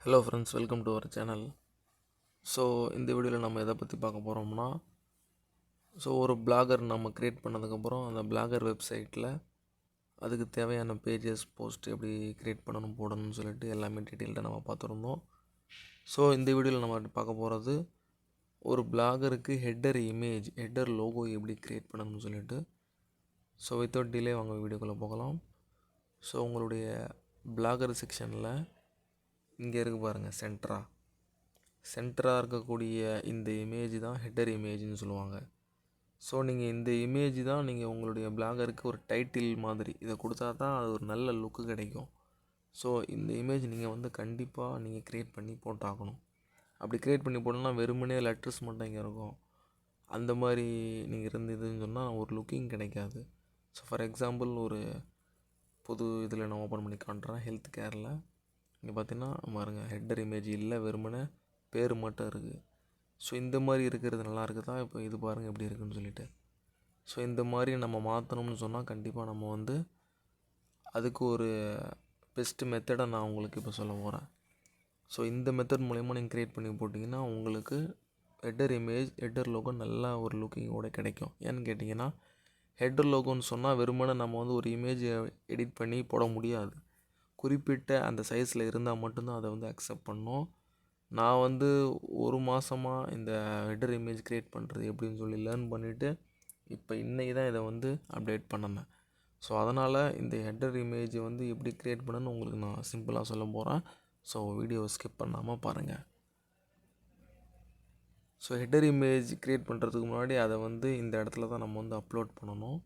Hello friends, welcome to our channel. So இந்த வீடியோவில் நம்ம எதை பற்றி பார்க்க போகிறோம்னா, ஒரு பிளாகர் நம்ம க்ரியேட் பண்ணதுக்கப்புறம் அந்த பிளாகர் வெப்சைட்டில் அதுக்கு தேவையான பேஜஸ் போஸ்ட் எப்படி க்ரியேட் பண்ணணும் போடணும்னு சொல்லிட்டு எல்லாமே டீட்டெயில்டாக நம்ம பார்த்துருந்தோம். ஸோ இந்த வீடியோவில் நம்ம பார்க்க போகிறது ஒரு பிளாகருக்கு ஹெட்டர் லோகோ எப்படி க்ரியேட் பண்ணணும்னு சொல்லிட்டு. ஸோ வித்தவுட் டிலே வாங்க வீடியோக்குள்ளே போகலாம். ஸோ உங்களுடைய பிளாகர் செக்ஷனில் இங்கே இருக்குது பாருங்கள், சென்டராக இருக்கக்கூடிய இந்த இமேஜ் தான் ஹெட்டர் இமேஜ்னு சொல்லுவாங்க. ஸோ நீங்கள் இந்த இமேஜ் தான் நீங்கள் உங்களுடைய பிளாகருக்கு ஒரு டைட்டில் மாதிரி இதை கொடுத்தா தான் அது ஒரு நல்ல லுக்கு கிடைக்கும். ஸோ இந்த இமேஜ் நீங்கள் கண்டிப்பாக நீங்கள் க்ரியேட் பண்ணி போட்டாகணும். அப்படி க்ரியேட் பண்ணி போடணும்னா வெறுமனே லெட்டர்ஸ் மட்டும் இங்கே இருக்கும். அந்த மாதிரி நீங்கள் இருந்ததுன்னு சொன்னால் ஒரு லுக்கிங் கிடைக்காது. ஸோ ஃபார் எக்ஸாம்பிள் ஒரு புது இதில் நான் ஓப்பன் பண்ணி காட்டுறேன். ஹெல்த் கேரில் இங்கே பார்த்தீங்கன்னா பாருங்கள், ஹெட்டர் இமேஜ் இல்லை, வெறுமனே பேர் மட்டும் இருக்குது. ஸோ இந்த மாதிரி இருக்கிறது நல்லா இருக்குதா? இப்போ இது பாருங்கள் எப்படி இருக்குதுன்னு சொல்லிட்டு. ஸோ இந்த மாதிரி நம்ம மாற்றணும்னு சொன்னால் கண்டிப்பாக நம்ம அதுக்கு ஒரு பெஸ்ட்டு மெத்தடை நான் உங்களுக்கு இப்போ சொல்ல போகிறேன். ஸோ இந்த மெத்தட் மூலயமா நீங்கள் க்ரியேட் பண்ணி போட்டிங்கன்னா உங்களுக்கு ஹெட்டர் லோகோ நல்லா ஒரு லுக்கிங்கோட கிடைக்கும். ஏன்னு கேட்டிங்கன்னா, ஹெட்டர் லோகோன்னு சொன்னால் வெறுமனே நம்ம ஒரு இமேஜை எடிட் பண்ணி போட முடியாது. குறிப்பிட்ட அந்த சைஸில் இருந்தால் மட்டும்தான் அதை அக்செப்ட் பண்ணணும். நான் ஒரு மாதமாக இந்த ஹெட்டர் இமேஜ் க்ரியேட் பண்ணுறது எப்படின்னு சொல்லி லேர்ன் பண்ணிவிட்டு இப்போ இன்றைக்கி தான் இதை அப்டேட் பண்ணினேன். ஸோ அதனால் இந்த ஹெட்டர் இமேஜ் எப்படி க்ரியேட் பண்ணணும்னு உங்களுக்கு நான் சிம்பிளாக சொல்ல போகிறேன். ஸோ வீடியோவை ஸ்கிப் பண்ணாமல் பாருங்கள். ஸோ ஹெட்டர் இமேஜ் க்ரியேட் பண்ணுறதுக்கு முன்னாடி அதை இந்த இடத்துல தான் நம்ம அப்லோட் பண்ணணும்.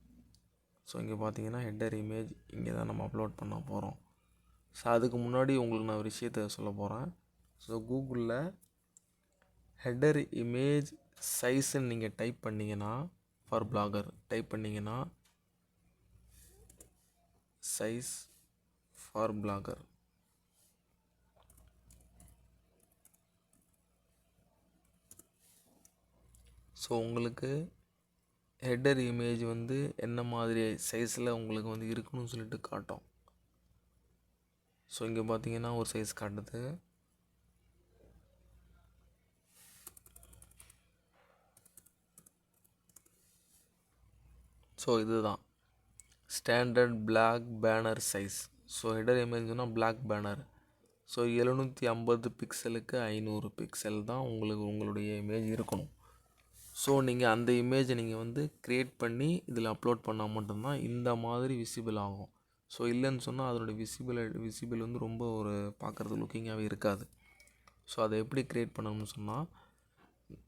ஸோ இங்கே பார்த்தீங்கன்னா ஹெட்டர் இமேஜ் இங்கே தான் நம்ம அப்லோட் பண்ண போகிறோம். ஸோ அதுக்கு முன்னாடி உங்களுக்கு நான் ஒரு விஷயத்தை சொல்ல போகிறேன். ஸோ கூகுளில் ஹெட்டர் இமேஜ் சைஸுன்னு நீங்கள் டைப் பண்ணிங்கன்னா, ஃபார் பிளாகர் டைப் பண்ணிங்கன்னா, சைஸ் ஃபார் பிளாகர், ஸோ உங்களுக்கு ஹெட்டர் இமேஜ் என்ன மாதிரி சைஸில் உங்களுக்கு இருக்கணும்னு சொல்லிட்டு காட்டும். ஸோ இங்கே பார்த்தீங்கன்னா ஒரு சைஸ் காட்டுது. ஸோ இதுதான் standard blog banner size. So header இமேஜ்னா பிளாக் பேனர். ஸோ 750 பிக்சலுக்கு 500 பிக்சல் தான் உங்களுடைய இமேஜ் இருக்கணும். ஸோ நீங்கள் அந்த இமேஜை நீங்கள் க்ரியேட் பண்ணி இதில் அப்லோட் பண்ணால் மட்டும்தான் இந்த மாதிரி விசிபிள் ஆகும். ஸோ இல்லைன்னு சொன்னால் அதனுடைய விசிபிள் ரொம்ப ஒரு பார்க்குறது லுக்கிங்காகவே இருக்காது. ஸோ அதை எப்படி க்ரியேட் பண்ணணும்னு சொன்னால்,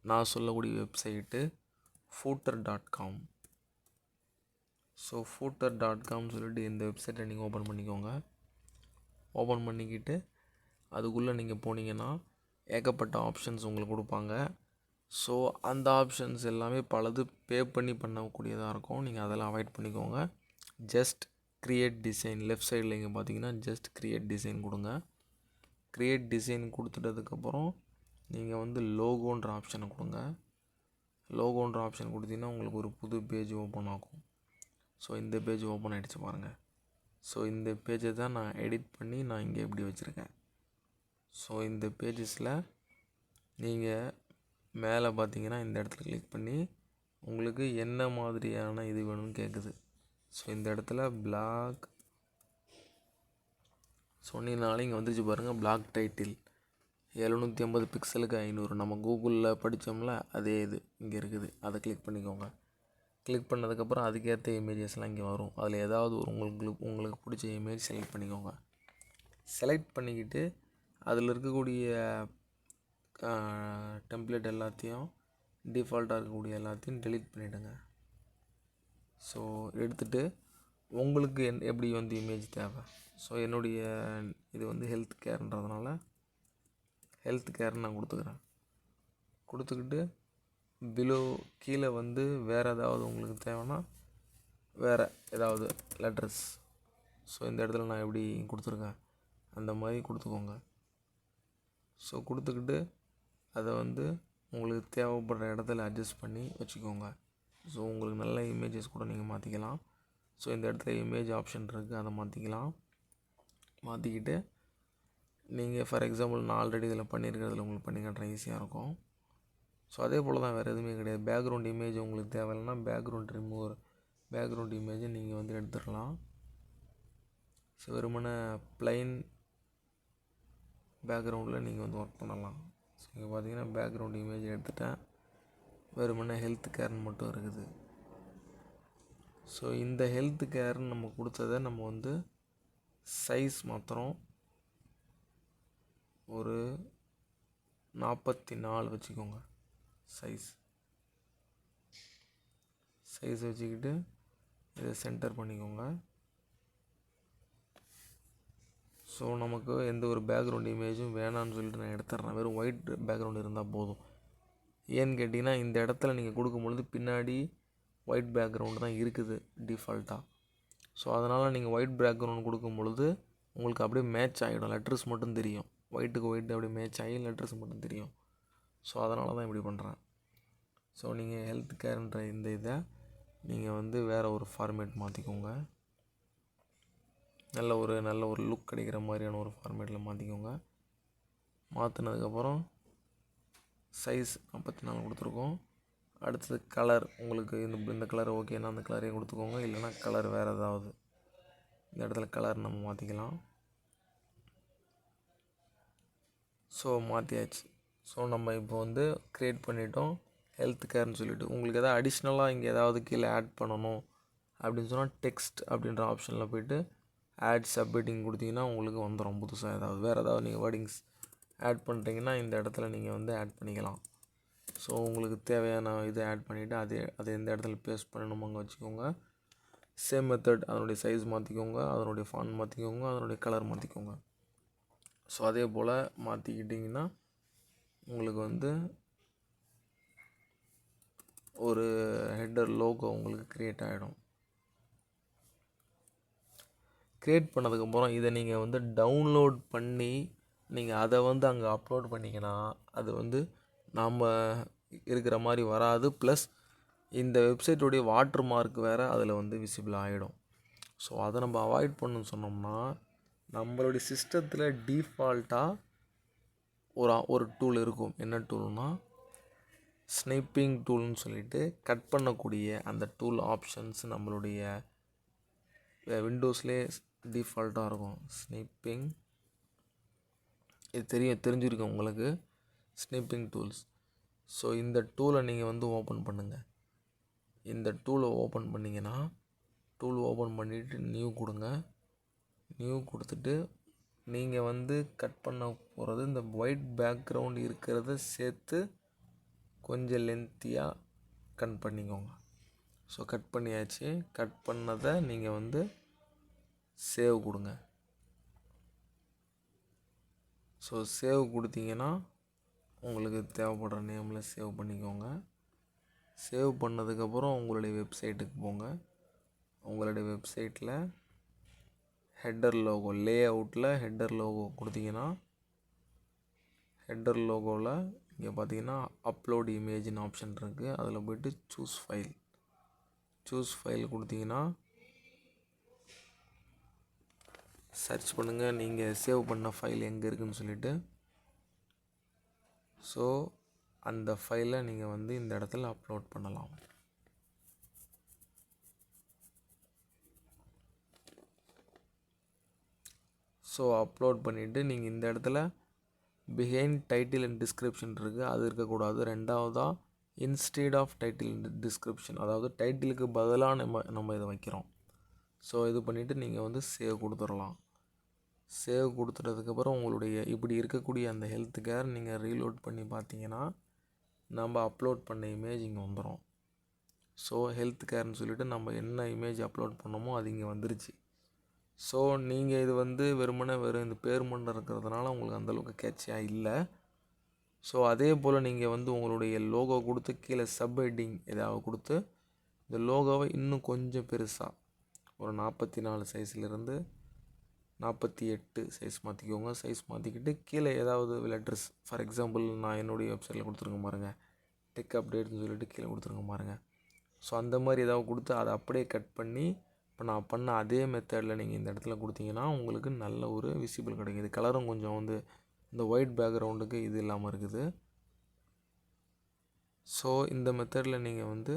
நான் சொல்லக்கூடிய வெப்சைட்டு footer.com. ஸோ footer.com சொல்லிட்டு இந்த வெப்சைட்டை நீங்கள் ஓப்பன் பண்ணிக்கோங்க. ஓப்பன் பண்ணிக்கிட்டு அதுக்குள்ளே நீங்கள் போனீங்கன்னா ஏகப்பட்ட ஆப்ஷன்ஸ் உங்களுக்கு கொடுப்பாங்க. ஸோ அந்த ஆப்ஷன்ஸ் எல்லாமே பலது பே பண்ணி பண்ணக்கூடியதாக இருக்கும். நீங்கள் அதெல்லாம் அவாய்ட் பண்ணிக்கோங்க. ஜஸ்ட் க்ரியேட் டிசைன் லெஃப்ட் சைடில் இங்கே பார்த்தீங்கன்னா ஜஸ்ட் க்ரியேட் டிசைன் கொடுங்க. க்ரியேட் டிசைன் கொடுத்துட்டதுக்கப்புறம் நீங்கள் லோகோன்ற ஆப்ஷனை கொடுங்க. லோகோன்ற ஆப்ஷன் கொடுத்தீங்கன்னா உங்களுக்கு ஒரு புது பேஜ் ஓப்பன் ஆகும். ஸோ இந்த பேஜ் ஓப்பன் ஆகிடுச்சு பாருங்கள். ஸோ இந்த பேஜை தான் நான் எடிட் பண்ணி நான் இங்கே எப்படி வச்சுருக்கேன். ஸோ இந்த பேஜஸில் நீங்கள் மேலே பார்த்தீங்கன்னா இந்த இடத்துல கிளிக் பண்ணி உங்களுக்கு என்ன மாதிரியான இது வேணும்னு கேட்குது. ஸோ இந்த இடத்துல பிளாக் சொன்னீங்கனாலே இங்கே வந்துச்சு பாருங்கள், பிளாக் டைட்டில் 750 பிக்சலுக்கு 500. நம்ம கூகுளில் படித்தோம்ல அதே இது இங்கே இருக்குது. அதை கிளிக் பண்ணிக்கோங்க. கிளிக் பண்ணதுக்கப்புறம் அதுக்கேற்ற இமேஜஸ்லாம் இங்கே வரும். அதில் ஏதாவது ஒரு உங்களுக்கு பிடிச்ச இமேஜ் செலக்ட் பண்ணிக்கோங்க. செலக்ட் பண்ணிக்கிட்டு அதில் இருக்கக்கூடிய டெம்ப்ளேட் எல்லாத்தையும், டிஃபால்ட்டாக இருக்கக்கூடிய எல்லாத்தையும் டெலீட் பண்ணிவிடுங்க. ஸோ எடுத்துகிட்டு உங்களுக்கு எப்படி இமேஜ் தேவை. ஸோ என்னுடைய இது ஹெல்த் கேர்ன்றதுனால ஹெல்த் கேர்னு நான் கொடுத்துக்கிறேன். கொடுத்துக்கிட்டு பிலோ கீழே வேறு ஏதாவது உங்களுக்கு தேவைன்னா வேறு ஏதாவது லெட்டர்ஸ், ஸோ இந்த இடத்துல நான் எப்படி கொடுத்துருக்கேன் அந்த மாதிரி கொடுத்துக்கோங்க. ஸோ கொடுத்துக்கிட்டு அதை உங்களுக்கு தேவைப்படுற இடத்துல அட்ஜஸ்ட் பண்ணி வச்சுக்கோங்க. ஸோ உங்களுக்கு நல்ல இமேஜஸ் கூட நீங்கள் மாற்றிக்கலாம். ஸோ இந்த இடத்துல இமேஜ் ஆப்ஷன் இருக்குது, அதை மாற்றிக்கலாம். மாற்றிக்கிட்டு நீங்கள் ஃபார் எக்ஸாம்பிள் நான் ஆல்ரெடி இதில் பண்ணியிருக்கிறதுல உங்களுக்கு பண்ணி காட்டுறேன், ஈஸியாக இருக்கும். ஸோ அதே போல் தான், வேறு எதுவுமே கிடையாது. பேக்ரவுண்ட் இமேஜ் உங்களுக்கு தேவையில்லைன்னா பேக்ரவுண்ட் இமேஜை நீங்கள் வந்து எடுத்துடலாம். ஸோ வெறுமனே ப்ளைன் பேக்ரவுண்டில் நீங்கள் வந்து ஒர்க் பண்ணலாம். ஸோ இங்கே பார்த்தீங்கன்னா பேக்ரவுண்ட் இமேஜ் எடுத்துட்டேன், வெறுமனே ஹெல்த் கேர்னு மட்டும் இருக்குது. ஸோ இந்த ஹெல்த் கேர்னு நம்ம கொடுத்ததை நம்ம வந்து சைஸ் மாத்திரம் ஒரு 44 வச்சுக்கோங்க. சைஸ் வச்சுக்கிட்டு இதை சென்டர் பண்ணிக்கோங்க. ஸோ நமக்கு எந்த ஒரு பேக்ரவுண்ட் இமேஜும் வேணான்னு சொல்லிட்டு நான் எடுத்துட்றேன். வெறும் ஒயிட் பேக்ரவுண்ட் இருந்தால் போதும். ஏன்னு கேட்டிங்கன்னா, இந்த இடத்துல நீங்கள் கொடுக்கும்பொழுது பின்னாடி ஒயிட் பேக்ரவுண்டு தான் இருக்குது டிஃபால்ட்டாக. ஸோ அதனால் நீங்கள் ஒயிட் பேக்ரவுண்ட் கொடுக்கும் பொழுது உங்களுக்கு அப்படியே மேட்ச் ஆகிடும், லெட்டர்ஸ் மட்டும் தெரியும். ஒயிட்டுக்கு ஒயிட் அப்படியே மேட்ச் ஆகி லெட்டர்ஸ் மட்டும் தெரியும். ஸோ அதனால தான் இப்படி பண்ணுறேன். ஸோ நீங்கள் ஹெல்த் கேர்ன்ற இந்த இதை நீங்கள் வந்து வேறு ஒரு ஃபார்மேட் மாற்றிக்கோங்க. நல்ல ஒரு லுக் கிடைக்கிற மாதிரியான ஒரு ஃபார்மேட்டில் மாற்றிக்கோங்க. மாற்றினதுக்கப்புறம் சைஸ் 44 கொடுத்துருக்கோம். அடுத்தது கலர், உங்களுக்கு இந்த கலர் ஓகேன்னா அந்த கலரே கொடுத்துக்கோங்க. இல்லைனா கலர் வேறு ஏதாவது இந்த இடத்துல கலர் நம்ம மாற்றிக்கலாம். ஸோ மாற்றியாச்சு. ஸோ நம்ம இப்போ வந்து க்ரியேட் பண்ணிட்டோம் ஹெல்த் கேர்னு சொல்லிவிட்டு. உங்களுக்கு எதாவது அடிஷ்னலாக இங்கே ஏதாவது கீழே ஆட் பண்ணணும் அப்படின்னு சொன்னால் டெக்ஸ்ட் அப்படின்ற ஆப்ஷனில் போய்ட்டு ஆட் சப்ஹெட்டிங் கொடுத்தீங்கன்னா உங்களுக்கு வந்துடும். புதுசாக வேறு ஏதாவது நீங்கள் வேர்டிங்ஸ் ஆட் பண்ணுறீங்கன்னா இந்த இடத்துல நீங்கள் வந்து ஆட் பண்ணிக்கலாம். ஸோ உங்களுக்கு தேவையான இதை ஆட் பண்ணிவிட்டு அதை எந்த இடத்துல பேஸ்ட் பண்ணணுமோ அங்கே வச்சுக்கோங்க. சேம் மெத்தட், அதனுடைய சைஸ் மாற்றிக்கோங்க, அதனுடைய ஃபாண்ட் மாற்றிக்கோங்க, அதனுடைய கலர் மாற்றிக்கோங்க. ஸோ அதே போல் மாற்றிக்கிட்டிங்கன்னா உங்களுக்கு வந்து ஒரு ஹெட்டர் லோகோ உங்களுக்கு க்ரியேட் ஆகிடும். க்ரியேட் பண்ணதுக்கப்புறம் இதை நீங்கள் வந்து டவுன்லோட் பண்ணி நீங்கள் அதை வந்து அங்கே அப்லோட் பண்ணிங்கன்னா அது வந்து நாம் இருக்கிற மாதிரி வராது. ப்ளஸ் இந்த வெப்சைட்டுடைய வாட்டர் மார்க் வேறு அதில் வந்து விசிபிள் ஆகிடும். ஸோ அதை நம்ம அவாய்ட் பண்ணணும்னு சொன்னோம்னா நம்மளுடைய சிஸ்டத்தில் டீஃபால்ட்டாக ஒரு டூல் இருக்கும். என்ன டூல்னால் ஸ்னைப்பிங் டூல்னு சொல்லிட்டு கட் பண்ணக்கூடிய அந்த டூல் ஆப்ஷன்ஸ் நம்மளுடைய விண்டோஸ்லேயே டிஃபால்ட்டாக இருக்கும். ஸ்னைப்பிங், இது தெரிஞ்சிருக்கும் உங்களுக்கு, ஸ்னைப்பிங் டூல்ஸ். ஸோ இந்த டூலை நீங்கள் வந்து ஓப்பன் பண்ணுங்கள். இந்த டூலை ஓப்பன் பண்ணிங்கன்னா ஓப்பன் பண்ணிவிட்டு நியூ கொடுங்க. நியூ கொடுத்துட்டு நீங்கள் வந்து கட் பண்ண போகிறது இந்த ஒயிட் பேக்ரவுண்ட் இருக்கிறத சேர்த்து கொஞ்சம் லென்த்தியாக கட் பண்ணிக்கோங்க. ஸோ கட் பண்ணியாச்சு. கட் பண்ணதை நீங்கள் வந்து சேவ் கொடுங்க. ஸோ சேவ் கொடுத்தீங்கன்னா உங்களுக்கு தேவைப்படுற நேமில் சேவ் பண்ணிக்கோங்க. சேவ் பண்ணதுக்கப்புறம் உங்களுடைய வெப்சைட்டுக்கு போங்க. உங்களுடைய வெப்சைட்டில் ஹெட்டர் லோகோ, லே அவுட்டில் ஹெட்டர் லோகோ கொடுத்தீங்கன்னா ஹெட்டர் லோகோவில் இங்கே பார்த்தீங்கன்னா அப்லோட் இமேஜின் ஆப்ஷன் இருக்குது. அதில் போய்ட்டு சூஸ் ஃபைல் கொடுத்தீங்கன்னா சர்ச் பண்ணுங்கள் நீங்கள் சேவ் பண்ண ஃபைல் எங்கே இருக்குதுன்னு சொல்லிவிட்டு. ஸோ அந்த ஃபைலை நீங்கள் வந்து இந்த இடத்துல அப்லோட் பண்ணலாம். ஸோ அப்லோட் பண்ணிவிட்டு நீங்கள் இந்த இடத்துல பிஹைண்ட் டைட்டில் அண்ட் டிஸ்கிரிப்ஷன் இருக்குது, அது இருக்கக்கூடாது. ரெண்டாவதாக instead of title and description, அதாவது டைட்டிலுக்கு பதிலாக நம்ம இதை வைக்கிறோம். ஸோ இது பண்ணிவிட்டு நீங்கள் வந்து சேவ் கொடுத்துடலாம். சேவ் கொடுத்துட்டதுக்கப்புறம் உங்களுடைய இப்படி இருக்கக்கூடிய அந்த ஹெல்த் கேர் நீங்கள் ரீலோட் பண்ணி பார்த்தீங்கன்னா நம்ம அப்லோட் பண்ண இமேஜ் இங்கே வந்துடும். ஸோ ஹெல்த் கேர்னு சொல்லிவிட்டு நம்ம என்ன இமேஜ் அப்லோட் பண்ணோமோ அது இங்கே வந்துருச்சு. ஸோ நீங்கள் இது வந்து வெறும் இந்த பேர் மட்டும் இருக்கிறதுனால உங்களுக்கு அந்தளவுக்கு கேட்சியாக இல்லை. ஸோ அதே போல் நீங்கள் வந்து உங்களுடைய லோகோ கொடுத்து கீழே சப்ஹெட்டிங் ஏதாவது கொடுத்து இந்த லோகோவை இன்னும் கொஞ்சம் பெருசாக ஒரு 44 சைஸ்லேருந்து 48 சைஸ் மாற்றிக்கோங்க. சைஸ் மாற்றிக்கிட்டு கீழே ஏதாவது லெட்டர்ஸ், ஃபார் எக்ஸாம்பிள் நான் என்னுடைய வெப்சைட்டில் கொடுத்துருங்க பாருங்கள், டெக் அப்டேட்னு சொல்லிட்டு கீழே கொடுத்துருங்க பாருங்கள். ஸோ அந்த மாதிரி ஏதாவது கொடுத்து அதை அப்படியே கட் பண்ணி இப்போ நான் பண்ண அதே மெத்தடில் நீங்கள் இந்த இடத்துல கொடுத்தீங்கன்னா உங்களுக்கு நல்ல ஒரு விசிபிள் கிடைக்கும். இது கலரும் கொஞ்சம் வந்து இந்த ஒயிட் பேக்ரவுண்டுக்கு இது இல்லாமல் இருக்குது. ஸோ இந்த மெத்தடில் நீங்கள் வந்து